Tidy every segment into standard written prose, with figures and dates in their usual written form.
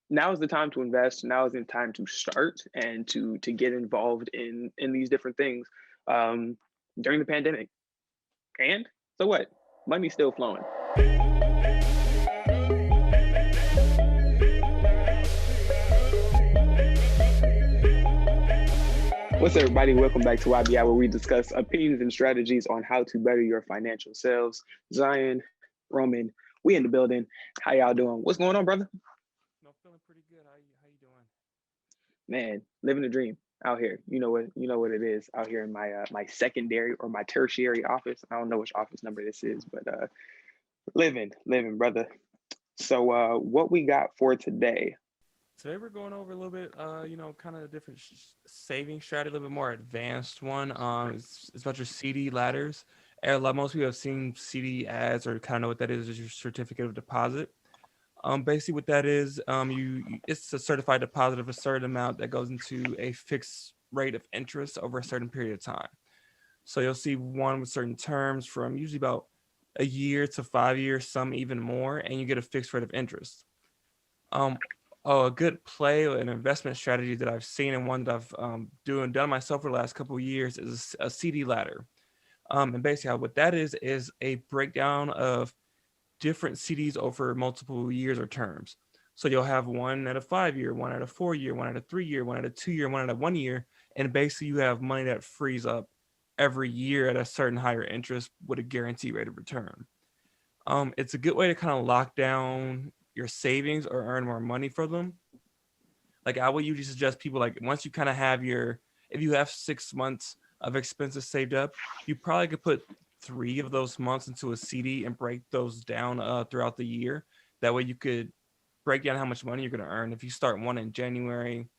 now is the time to invest. Now is the time to start and to get involved in these different things um, during the pandemic. And so what? Money's still flowing. What's up, everybody? Welcome back to YBI, where we discuss opinions and strategies on how to better your financial selves. Zion, Roman, we in the building. How y'all doing? What's going on, brother? No, feeling pretty good. How you doing? Man, living the dream out here. You know what it is out here in my secondary or my tertiary office. I don't know which office number this is, but living, brother. So what we got for today? Today we're going over a little bit, kind of a different saving strategy, a little bit more advanced one. It's about your CD ladders. And like most people have seen CD ads or kind of know what that is your certificate of deposit. Basically what that is, it's a certified deposit of a certain amount that goes into a fixed rate of interest over a certain period of time. So you'll see one with certain terms from usually about a year to 5 years, some even more, and you get a fixed rate of interest. Um, a good play, an investment strategy that I've seen and one that I've done myself for the last couple of years is a CD ladder. And basically, what that is a breakdown of different CDs over multiple years or terms. So you'll have one at a 5 year, one at a 4 year, one at a 3 year, one at a 2 year, one at a 1 year, and basically you have money that frees up every year at a certain higher interest with a guaranteed rate of return. It's a good way to kind of lock down your savings or earn more money for them. Like I would usually suggest people like once you kind of have your, if you have 6 months of expenses saved up, you probably could put 3 of those months into a CD and break those down throughout the year. That way you could break down how much money you're going to earn. If you start one in January,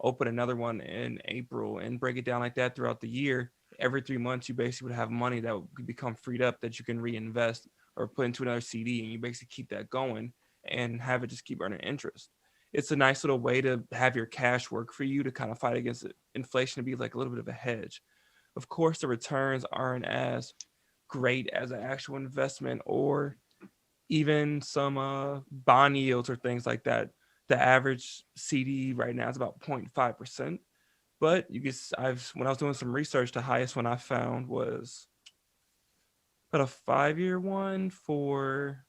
open another one in April and break it down like that throughout the year, every 3 months you basically would have money that would become freed up that you can reinvest or put into another CD, and you basically keep that going and have it just keep earning interest. It's a nice little way to have your cash work for you to kind of fight against inflation, to be like a little bit of a hedge. Of course, the returns aren't as great as an actual investment or even some bond yields or things like that. The average CD right now is about 0.5%. But you get, I've when I was doing some research, the highest one I found was about a 5 year one for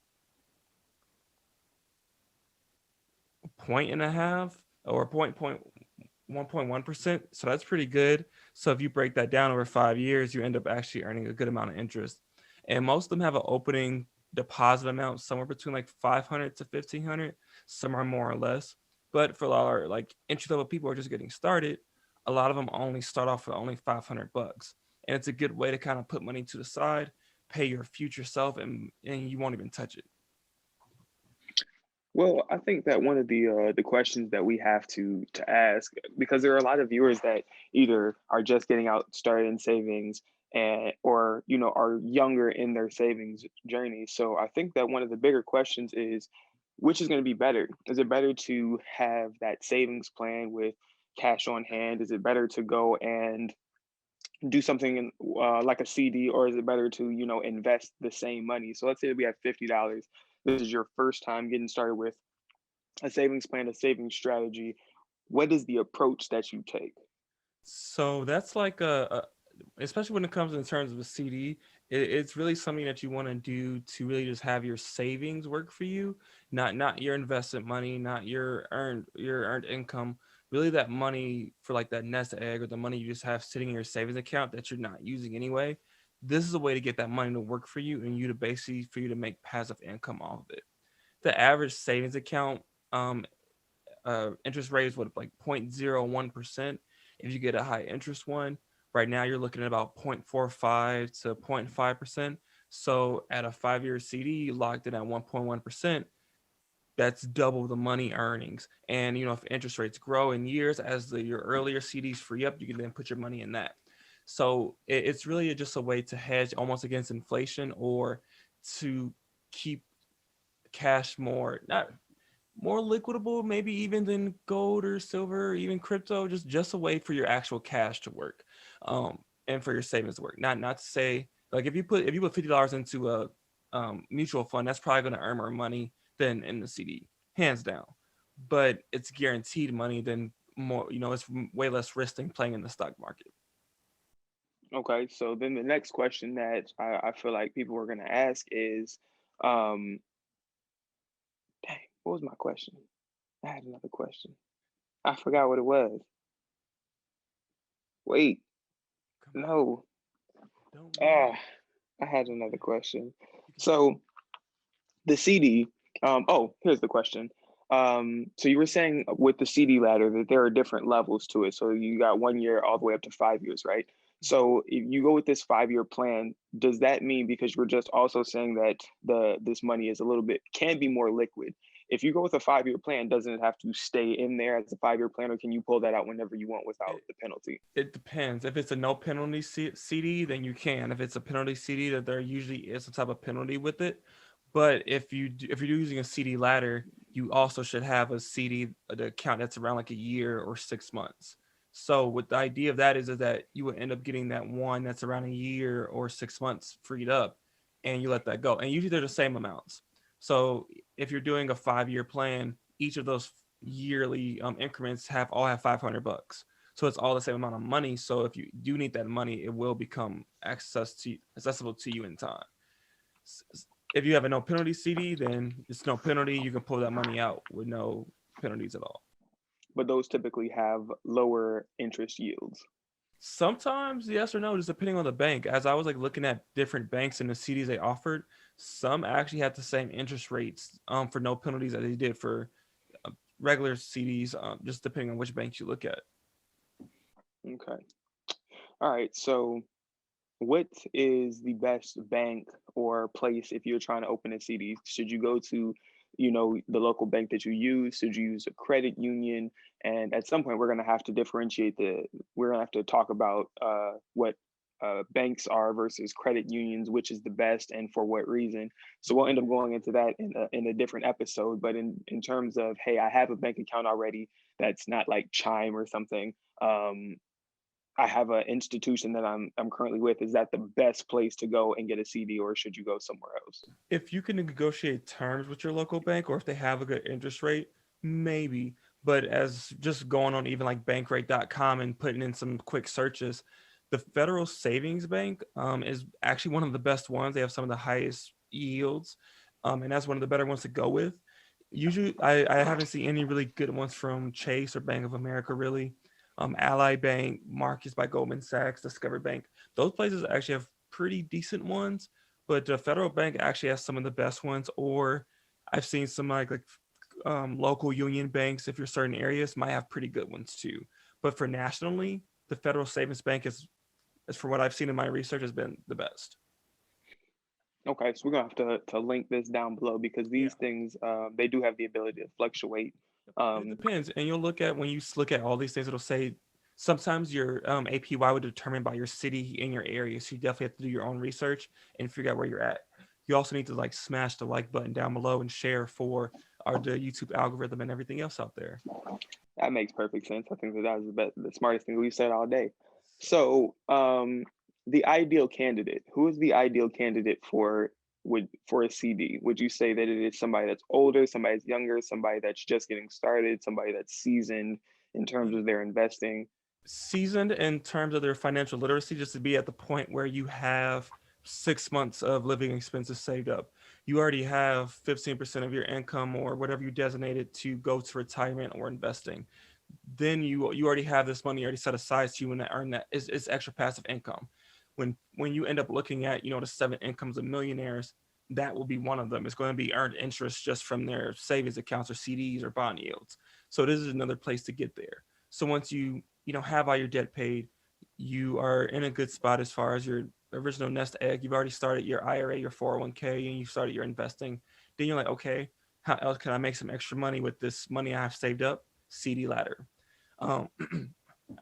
a point and a half or 1.1%. So that's pretty good. So if you break that down over 5 years, you end up actually earning a good amount of interest. And most of them have an opening deposit amount somewhere between like 500 to 1500. Some are more or less. But for a lot of like entry level people who are just getting started, a lot of them only start off with only $500. And it's a good way to kind of put money to the side, pay your future self, and you won't even touch it. Well, I think that one of the questions that we have to ask, because there are a lot of viewers that either are just getting out started in savings and or are younger in their savings journey. So I think that one of the bigger questions is which is going to be better? Is it better to have that savings plan with cash on hand? Is it better to go and do something like a CD, or is it better to invest the same money? So let's say we have $50. This is your first time getting started with a savings plan, a savings strategy. What is the approach that you take? So that's like especially when it comes in terms of a CD, it's really something that you want to do to really just have your savings work for you, not your investment money, not your earned income. Really, that money for like that nest egg or the money you just have sitting in your savings account that you're not using anyway. This is a way to get that money to work for you and you to basically for you to make passive income off of it. The average savings account um, interest rate is what like 0.01%. If you get a high interest one, right now you're looking at about 0.45 to 0.5%. So at a 5 year CD, you locked in at 1.1%. That's double the money earnings. And if interest rates grow in years as your earlier CDs free up, you can then put your money in that. So it's really just a way to hedge almost against inflation or to keep cash more, not more liquidable, maybe even than gold or silver, or even crypto. Just a way for your actual cash to work, and for your savings to work. Not to say like if you put $50 into a mutual fund, that's probably going to earn more money than in the CD, hands down. but it's guaranteed money than more, it's way less risk than playing in the stock market. Okay, so then the next question that I feel like people are going to ask is, um, dang, what was my question? I had another question. I forgot what it was. Wait, Come on, no. don't worry. Ah, I had Okay, another question. you can think. So the CD, oh, here's the question. So you were saying with the CD ladder that there are different levels to it. So you got 1 year all the way up to 5 years, right? Mhm. So if you go with this 5 year plan, does that mean, because you were just also saying that this money is a little bit can be more liquid? If you go with a 5 year plan, doesn't it have to stay in there as a 5 year plan, or can you pull that out whenever you want without It, the penalty? it depends. If it's a no penalty CD, then you can. If it's a penalty CD, that there usually is some type of penalty with it. But if you're using a CD ladder, you also should have a CD the account that's around like a year or 6 months. So what the idea of that is that you would end up getting that one that's around a year or 6 months freed up, and you let that go. And usually they're the same amounts. So if you're doing a 5 year plan, each of those yearly increments have 500 bucks. So it's all the same amount of money. So if you do need that money, it will become accessible to you in time. If you have a no penalty CD, then it's no penalty. You can pull that money out with no penalties at all. But those typically have lower interest yields. Sometimes yes or no, just depending on the bank. As I was like looking at different banks and the CDs they offered, some actually had the same interest rates for no penalties that they did for regular CDs, just depending on which banks you look at. Okay. All right. So what is the best bank or place if you're trying to open a CD? Should you go to, the local bank that you use? Should you use a credit union? And at some point, we're going to have to we're going to have to talk about what banks are versus credit unions, which is the best and for what reason. So we'll end up going into that in a different episode. But in terms of, hey, I have a bank account already that's not like Chime or something. I have an institution that I'm currently with. Is that the best place to go and get a CD, or should you go somewhere else? If you can negotiate terms with your local bank, or if they have a good interest rate, maybe. But as just going on even like bankrate.com and putting in some quick searches, the Federal Savings Bank is actually one of the best ones. They have some of the highest yields, and that's one of the better ones to go with. Usually, I haven't seen any really good ones from Chase or Bank of America, really. Ally Bank, Marcus by Goldman Sachs, Discover Bank. Those places actually have pretty decent ones, but the federal bank actually has some of the best ones. Or I've seen some local union banks, if you're certain areas, might have pretty good ones too. But for nationally, the Federal Savings Bank is for what I've seen in my research, has been the best. Okay, so we're gonna have to link this down below because Yeah. these things they do have the ability to fluctuate. It Um, depends, and you'll look at when you look at all these things. It'll say sometimes your APY would determine by your city in your area, so you definitely have to do your own research and figure out where you're at. You also need to like smash the like button down below and share for the YouTube algorithm and everything else out there. that makes perfect sense. I think that was the smartest thing we've said all day. So So, the ideal candidate. Who is the ideal candidate for a CD? Would you say that it is somebody that's older, somebody that's younger, somebody that's just getting started, somebody that's seasoned in terms of their investing? seasoned in terms of their financial literacy, just to be at the point where you have 6 months of living expenses saved up. You already have 15% of your income or whatever you designated to go to retirement or investing. Then you already have this money already set aside so you want to earn that is extra passive income. When you end up looking at the 7 incomes of millionaires, that will be one of them. It's going to be earned interest just from their savings accounts or CDs or bond yields. So this is another place to get there. So once you have all your debt paid, you are in a good spot as far as your original nest egg. You've already started your IRA, your 401k, and you started your investing. Then you're like, okay, how else can I make some extra money with this money I have saved up? CD ladder. Um,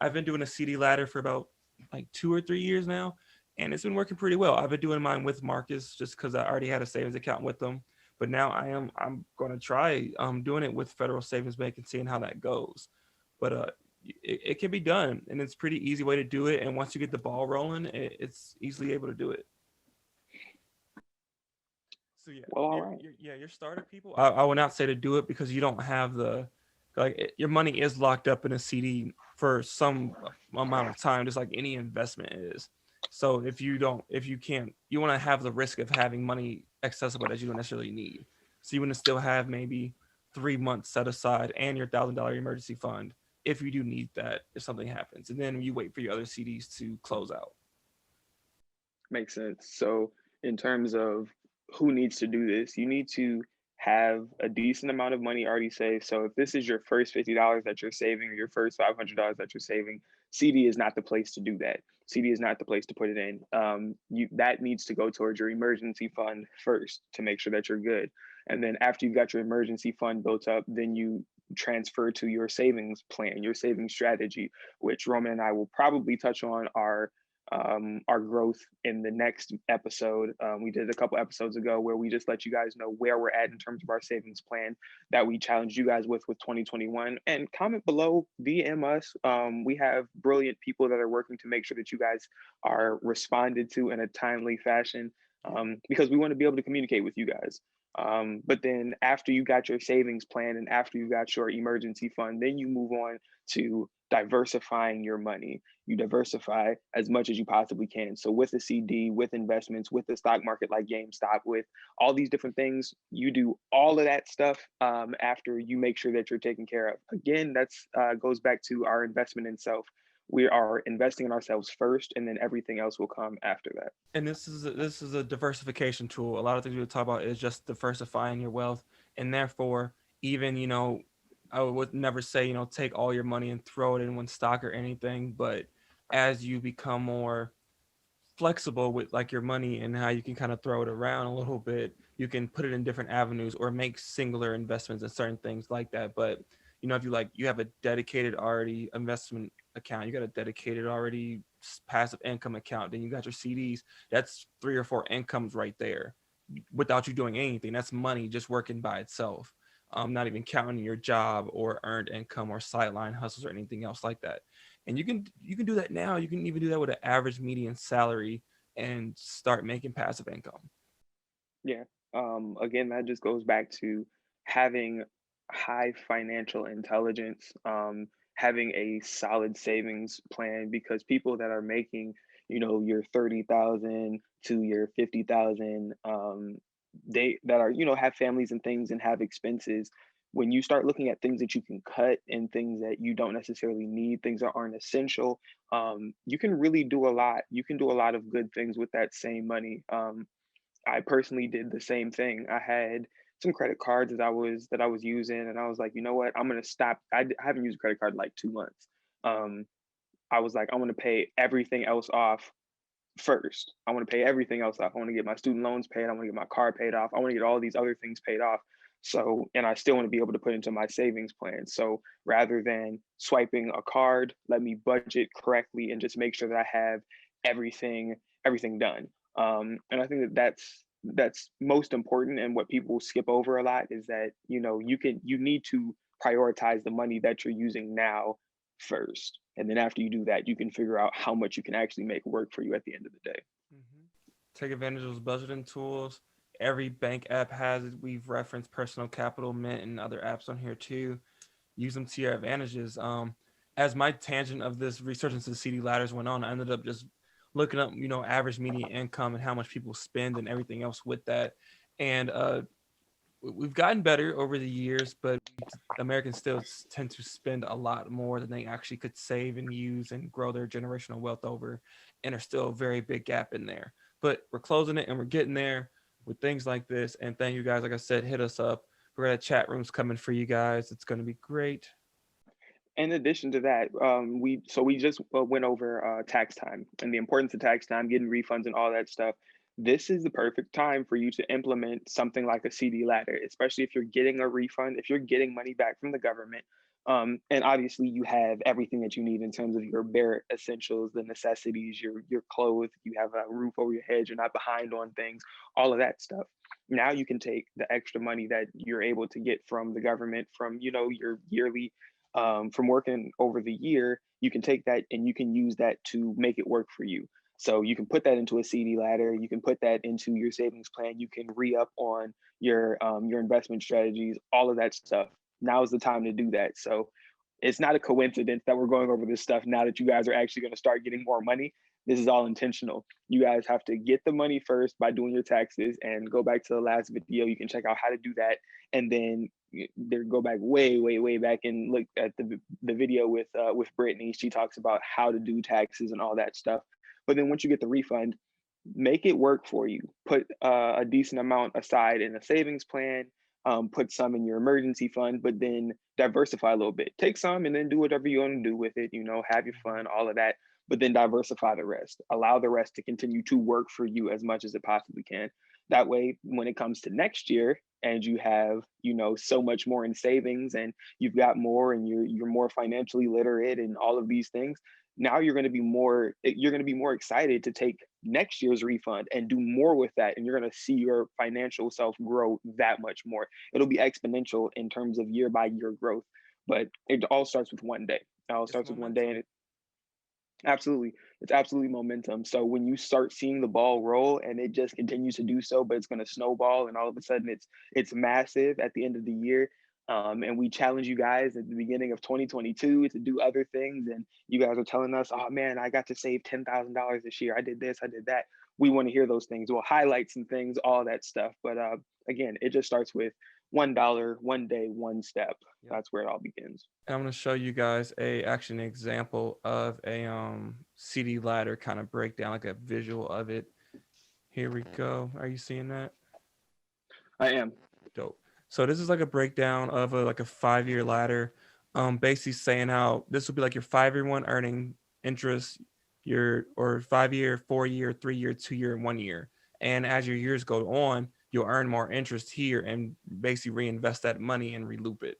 I've been doing a CD ladder for about like 2 or 3 years now, and it's been working pretty well. I've been doing mine with Marcus just because I already had a savings account with them, but now I'm going to try doing it with Federal Savings Bank and seeing how that goes. But it can be done, and it's pretty easy way to do it. And once you get the ball rolling, it's easily able to do it. So yeah, Well, all right. your starter people. I would not say to do it because you don't have the Like your money is locked up in a CD for some amount of time, just like any investment is. So if you can't, you want to have the risk of having money accessible that you don't necessarily need. So you want to still have maybe 3 months set aside and your $1,000 emergency fund if you do need that if something happens, and then you wait for your other CDs to close out. Makes sense. So, in terms of who needs to do this, you need to have a decent amount of money already saved. So, if this is your first $50 that you're saving or your first $500 that you're saving, CD is not the place to do that. CD is not the place to put it in. That needs to go towards your emergency fund first to make sure that you're good. And then after you've got your emergency fund built up, then you transfer to your savings plan, your savings strategy, which Roman and I will probably touch on our growth in the next episode. We did a couple episodes ago where we just let you guys know where we're at in terms of our savings plan that we challenged you guys with 2021. And comment below, DM us. We have brilliant people that are working to make sure that you guys are responded to in a timely fashion, because we want to be able to communicate with you guys. But then after you got your savings plan and after you got your emergency fund, then you move on to diversifying your money. You diversify as much as you possibly can. So with a CD, with investments, with the stock market like GameStop, with all these different things, you do all of that stuff after you make sure that you're taken care of. Again, that's goes back to our investment in self. We are investing in ourselves first, and then everything else will come after that. And this is a diversification tool. A lot of things we talk about is just diversifying your wealth, and therefore, even I would never say take all your money and throw it in one stock or anything. But as you become more flexible with like your money and how you can kind of throw it around a little bit, you can put it in different avenues or make singular investments in certain things like that. But if you have a dedicated already investment account, you got a dedicated already passive income account, then you got your CDs. That's 3 or 4 incomes right there without you doing anything. That's money just working by itself. Not even counting your job or earned income or sideline hustles or anything else like that. And you can do that now. You can even do that with an average median salary and start making passive income. Yeah. Again, that just goes back to having high financial intelligence, having a solid savings plan, because people that are making, your 30,000 to your 50,000, they that are, have families and things and have expenses. When you start looking at things that you can cut and things that you don't necessarily need, things that aren't essential, you can really do a lot. You can do a lot of good things with that same money. I personally did the same thing. I had some credit cards that I was using, and I was like, you know what? I'm gonna stop. I haven't used a credit card in like 2 months. Um, I was like, I want to pay everything else off first. I want to pay everything else off. I want to get my student loans paid. I want to get my car paid off. I want to get all these other things paid off. So, and I still want to be able to put into my savings plan. So rather than swiping a card, let me budget correctly and just make sure that I have everything done. And I think that that's most important. And what people skip over a lot is that you need to prioritize the money that you're using now first. And then after you do that, you can figure out how much you can actually make work for you at the end of the day. Mhm. Take advantage of those budgeting tools. Every bank app has it. We've referenced Personal Capital, Mint, and other apps on here too. Use them to your advantages. As my tangent of this research into the CD ladders went on, I ended up just looking up, average median income and how much people spend and everything else with that. And we've gotten better over the years, but Americans still tend to spend a lot more than they actually could save and use and grow their generational wealth over. And there's still a very big gap in there. But we're closing it and we're getting there with things like this. And thank you guys. Like I said, hit us up. We're gonna chat rooms coming for you guys. It's gonna be great. In addition to that, we just went over tax time and the importance of tax time, getting refunds and all that stuff. This is the perfect time for you to implement something like a CD ladder, especially if you're getting a refund, if you're getting money back from the government. And obviously, you have everything that you need in terms of your bare essentials, the necessities, your clothes. You have a roof over your head. You're not behind on things, all of that stuff. Now you can take the extra money that you're able to get from the government, from your yearly, from working over the year. You can take that and you can use that to make it work for you. So you can put that into a CD ladder. You can put that into your savings plan. You can re up on your investment strategies, all of that stuff. now is the time to do that. So it's not a coincidence that we're going over this stuff now that you guys are actually going to start getting more money. This is all intentional. You guys have to get the money first by doing your taxes, and go back to the last video. You can check out how to do that. And then there, go back way, way, way back and look at the video with Brittany. She talks about how to do taxes and all that stuff. But then once you get the refund, make it work for you. Put a decent amount aside in a savings plan, put some in your emergency fund, but then diversify a little bit. Take some and then do whatever you want to do with it, have your fun, all of that, but then diversify the rest. Allow the rest to continue to work for you as much as it possibly can. That way, when it comes to next year and you have, so much more in savings and you've got more and you're more financially literate and all of these things, now you're going to be more excited to take next year's refund and do more with that, and you're going to see your financial self grow that much more. It'll be exponential in terms of year by year growth, but it all starts with one day. It all starts with one day, and it's absolutely momentum. So when you start seeing the ball roll and it just continues to do so, but it's going to snowball, and all of a sudden it's massive at the end of the year. And we challenge you guys at the beginning of 2022 to do other things, and you guys are telling us, "Oh man, I got to save $10,000 this year. I did this, I did that." We want to hear those things. We'll highlight some things, all that stuff. But again, it just starts with $1, one day, one step. Yep. That's where it all begins. I'm going to show you guys an example of a CD ladder kind of breakdown, like a visual of it. Here we go. Are you seeing that? I am. Dope. So this is like a breakdown of a 5-year ladder, basically saying how this will be like your 5-year one earning interest, or 5-year, 4-year, 3-year, 2-year, and 1 year. And as your years go on, you'll earn more interest here and basically reinvest that money and reloop it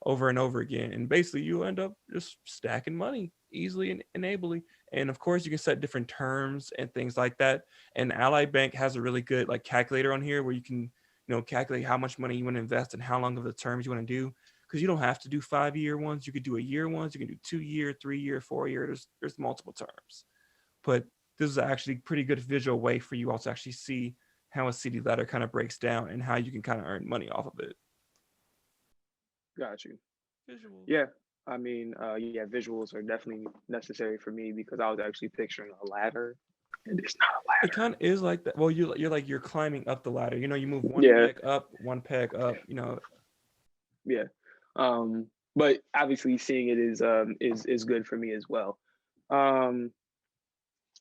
over and over again. And basically you end up just stacking money easily and enably. And of course you can set different terms and things like that. And Ally Bank has a really good calculator on here where you can calculate how much money you want to invest and how long of the terms you want to do, because you don't have to do 5-year ones. You could do a year ones. You can do 2-year, 3-year, 4-year. There's multiple terms, but this is actually a pretty good visual way for you all to actually see how a CD ladder kind of breaks down and how you can kind of earn money off of it. Got you. Visuals. Yeah. I mean, visuals are definitely necessary for me because I was actually picturing a ladder. And it's not a ladder. It kind of is like that. Well, you're climbing up the ladder. You move one peg up. Yeah. But obviously, seeing it is good for me as well.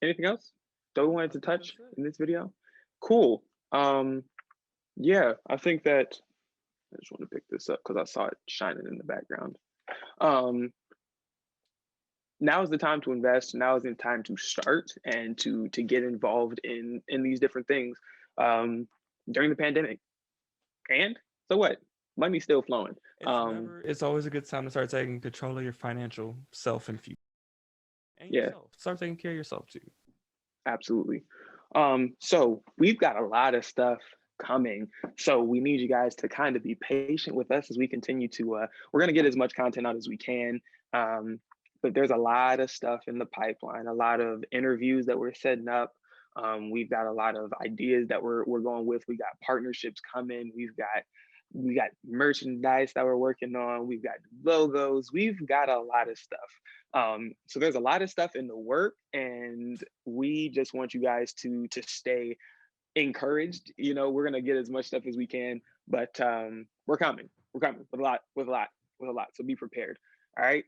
Anything else that we wanted to touch in this video? Cool. Yeah, I think that I just want to pick this up because I saw it shining in the background. Now is the time to invest. Now is the time to start and to get involved in these different things during the pandemic. And so what? Money's still flowing. It's always a good time to start taking control of your financial self and future. And yourself. Start taking care of yourself too. Absolutely. So we've got a lot of stuff coming. So we need you guys to kind of be patient with us as we continue to, we're going to get as much content out as we can. But there's a lot of stuff in the pipeline, a lot of interviews that we're setting up. We've got a lot of ideas that we're going with. We got partnerships coming. We got merchandise that we're working on. We've got logos. We've got a lot of stuff. So there's a lot of stuff in the work, and we just want you guys to stay encouraged. We're gonna get as much stuff as we can, but we're coming with a lot. So be prepared. All right.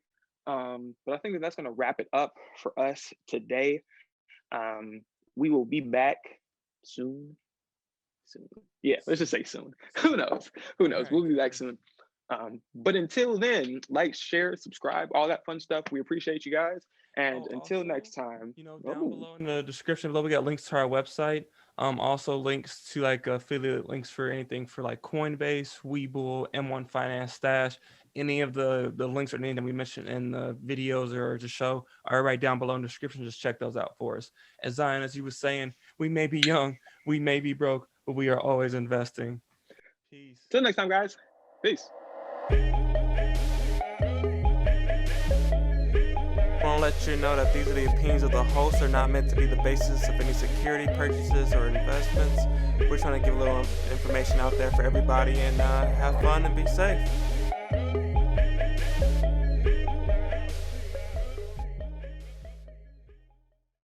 But I think that's gonna wrap it up for us today. We will be back soon. Yeah, let's just say soon. Who knows? Right. We'll be back soon. But until then, share, subscribe, all that fun stuff. We appreciate you guys. And until next time, down below in the description below, we got links to our website. Also links to affiliate links for anything for Coinbase, Webull, M1 Finance, Stash. Any of the links or anything that we mentioned in the videos or the show are right down below in the description. Just check those out for us. As Zion, as you were saying, we may be young, we may be broke, but we are always investing. Peace. Till next time, guys. Peace. I want to let you know that these are the opinions of the host, are not meant to be the basis of any security purchases or investments. We're trying to give a little information out there for everybody, and have fun and be safe.